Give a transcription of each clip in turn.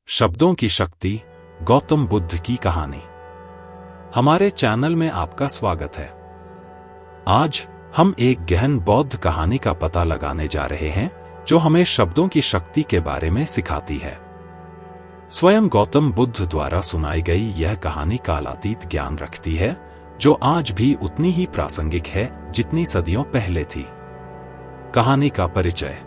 शब्दों की शक्ति, गौतम बुद्ध की कहानी। हमारे चैनल में आपका स्वागत है। आज हम एक गहन बौद्ध कहानी का पता लगाने जा रहे हैं जो हमें शब्दों की शक्ति के बारे में सिखाती है। स्वयं गौतम बुद्ध द्वारा सुनाई गई यह कहानी कालातीत ज्ञान रखती है जो आज भी उतनी ही प्रासंगिक है जितनी सदियों पहले थी। कहानी का परिचय।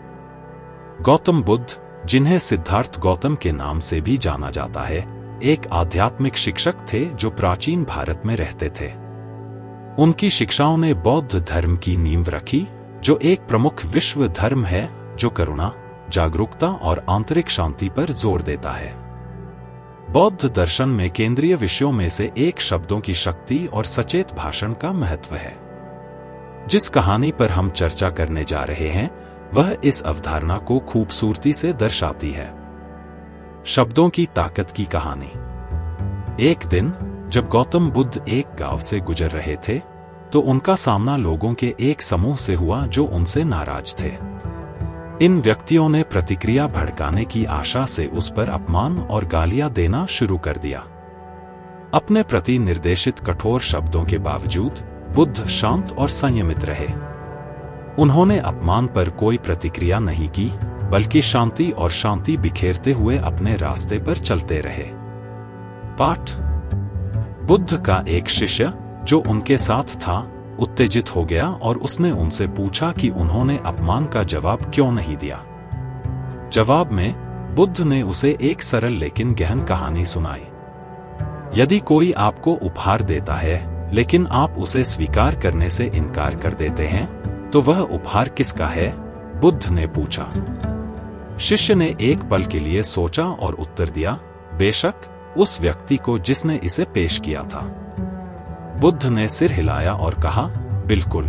गौतम बुद्ध, जिन्हें सिद्धार्थ गौतम के नाम से भी जाना जाता है, एक आध्यात्मिक शिक्षक थे जो प्राचीन भारत में रहते थे। उनकी शिक्षाओं ने बौद्ध धर्म की नींव रखी, जो एक प्रमुख विश्व धर्म है जो करुणा, जागरूकता और आंतरिक शांति पर जोर देता है। बौद्ध दर्शन में केंद्रीय विषयों में से एक शब्दों की शक्ति और सचेत भाषण का महत्व है। जिस कहानी पर हम चर्चा करने जा रहे हैं वह इस अवधारणा को खूबसूरती से दर्शाती है। शब्दों की ताकत की कहानी। एक दिन जब गौतम बुद्ध एक गांव से गुजर रहे थे तो उनका सामना लोगों के एक समूह से हुआ जो उनसे नाराज थे। इन व्यक्तियों ने प्रतिक्रिया भड़काने की आशा से उस पर अपमान और गालियां देना शुरू कर दिया। अपने प्रति निर्देशित कठोर शब्दों के बावजूद बुद्ध शांत और संयमित रहे। उन्होंने अपमान पर कोई प्रतिक्रिया नहीं की, बल्कि शांति और शांति बिखेरते हुए अपने रास्ते पर चलते रहे। पाठ। बुद्ध का एक शिष्य जो उनके साथ था उत्तेजित हो गया और उसने उनसे पूछा कि उन्होंने अपमान का जवाब क्यों नहीं दिया। जवाब में बुद्ध ने उसे एक सरल लेकिन गहन कहानी सुनाई। यदि कोई आपको उपहार देता है लेकिन आप उसे स्वीकार करने से इनकार कर देते हैं तो वह उपहार किसका है? बुद्ध ने पूछा। शिष्य ने एक पल के लिए सोचा और उत्तर दिया, बेशक उस व्यक्ति को जिसने इसे पेश किया था। बुद्ध ने सिर हिलाया और कहा, बिल्कुल।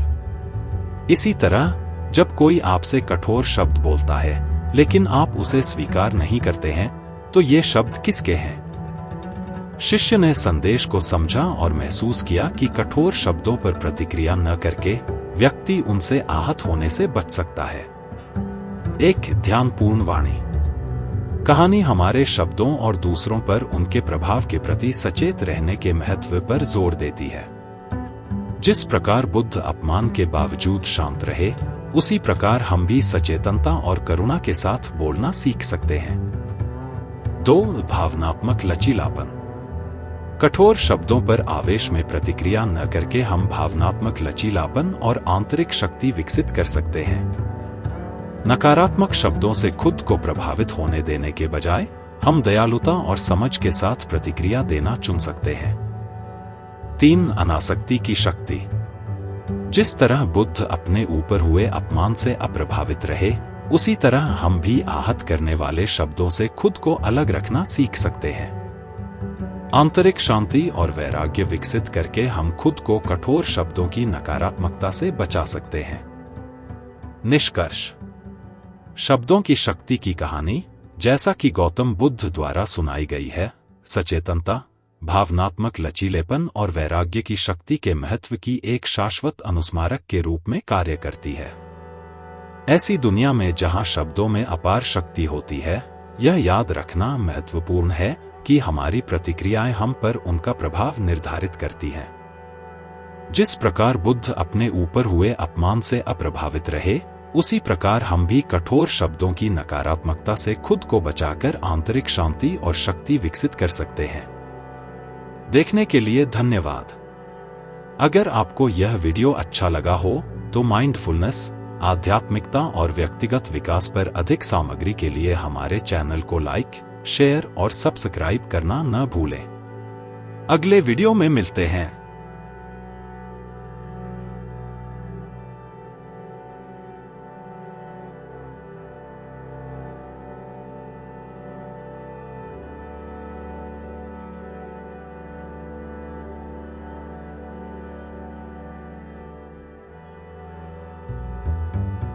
इसी तरह जब कोई आपसे कठोर शब्द बोलता है लेकिन आप उसे स्वीकार नहीं करते हैं तो ये शब्द किसके हैं? शिष्य ने संदेश को समझा और महसूस किया कि कठोर शब्दों पर प्रतिक्रिया न करके व्यक्ति उनसे आहत होने से बच सकता है। एक ध्यानपूर्ण वाणी। कहानी हमारे शब्दों और दूसरों पर उनके प्रभाव के प्रति सचेत रहने के महत्व पर जोर देती है। जिस प्रकार बुद्ध अपमान के बावजूद शांत रहे, उसी प्रकार हम भी सचेतनता और करुणा के साथ बोलना सीख सकते हैं। 2. भावनात्मक लचीलापन। कठोर शब्दों पर आवेश में प्रतिक्रिया न करके हम भावनात्मक लचीलापन और आंतरिक शक्ति विकसित कर सकते हैं। नकारात्मक शब्दों से खुद को प्रभावित होने देने के बजाय हम दयालुता और समझ के साथ प्रतिक्रिया देना चुन सकते हैं। 3. अनासक्ति की शक्ति। जिस तरह बुद्ध अपने ऊपर हुए अपमान से अप्रभावित रहे, उसी तरह हम भी आहत करने वाले शब्दों से खुद को अलग रखना सीख सकते हैं। आंतरिक शांति और वैराग्य विकसित करके हम खुद को कठोर शब्दों की नकारात्मकता से बचा सकते हैं। निष्कर्ष। शब्दों की शक्ति की कहानी, जैसा कि गौतम बुद्ध द्वारा सुनाई गई है, सचेतनता, भावनात्मक लचीलेपन और वैराग्य की शक्ति के महत्व की एक शाश्वत अनुस्मारक के रूप में कार्य करती है। ऐसी दुनिया में जहां शब्दों में अपार शक्ति होती है, यह याद रखना महत्वपूर्ण है कि हमारी प्रतिक्रियाएं हम पर उनका प्रभाव निर्धारित करती हैं। जिस प्रकार बुद्ध अपने ऊपर हुए अपमान से अप्रभावित रहे, उसी प्रकार हम भी कठोर शब्दों की नकारात्मकता से खुद को बचाकर आंतरिक शांति और शक्ति विकसित कर सकते हैं। देखने के लिए धन्यवाद। अगर आपको यह वीडियो अच्छा लगा हो तो माइंडफुलनेस, आध्यात्मिकता और व्यक्तिगत विकास पर अधिक सामग्री के लिए हमारे चैनल को लाइक, शेयर और सब्सक्राइब करना न भूलें। अगले वीडियो में मिलते हैं।